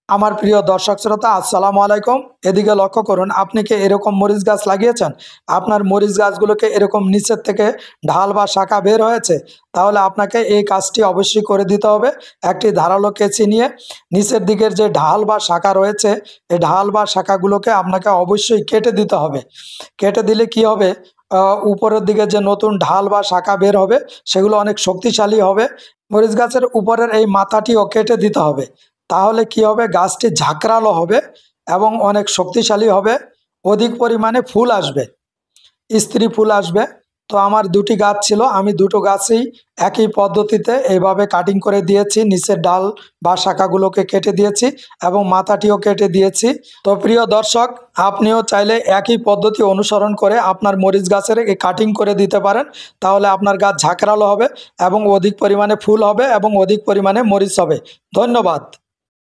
আমার প্রিয় দর্শক শ্রোতা, আসসালামু আলাইকুম। এদিকে লক্ষ্য করুন, আপনি কি এরকম মরিচ গাছ লাগিয়েছেন? আপনার মরিচ গাছগুলোকে এরকম নিচের থেকে ঢাল বা শাখা বের হয়েছে? তাহলে আপনাকে এই কাজটি অবশ্যই করে দিতে হবে। একটি ধারালো কেঁচি নিয়ে নিচের দিকের যে ঢাল বা শাখা রয়েছে, এই ঢাল বা শাখাগুলোকে আপনাকে অবশ্যই কেটে দিতে হবে। কেটে দিলে কি হবে, উপরের দিকে যে নতুন ঢাল বা শাখা বের হবে, সেগুলো অনেক শক্তিশালী হবে। মরিচ গাছের উপরের এই মাথাটিও কেটে দিতে হবে। তাহলে কি হবে, গাছটি ঝাঁকড়ালো হবে এবং অনেক শক্তিশালী হবে। অধিক পরিমাণে ফুল আসবে, স্ত্রী ফুল আসবে। তো আমার দুটি গাছ ছিল, আমি দুটো গাছেই একই পদ্ধতিতে এইভাবে কাটিং করে দিয়েছি। নিচের ডাল বা শাখাগুলোকে কেটে দিয়েছি এবং মাথাটিও কেটে দিয়েছি। তো প্রিয় দর্শক, আপনিও চাইলে একই পদ্ধতি অনুসরণ করে আপনার মরিচ গাছের এই কাটিং করে দিতে পারেন। তাহলে আপনার গাছ ঝাঁকড়ালো হবে এবং অধিক পরিমাণে ফুল হবে এবং অধিক পরিমাণে মরিচ হবে। ধন্যবাদ।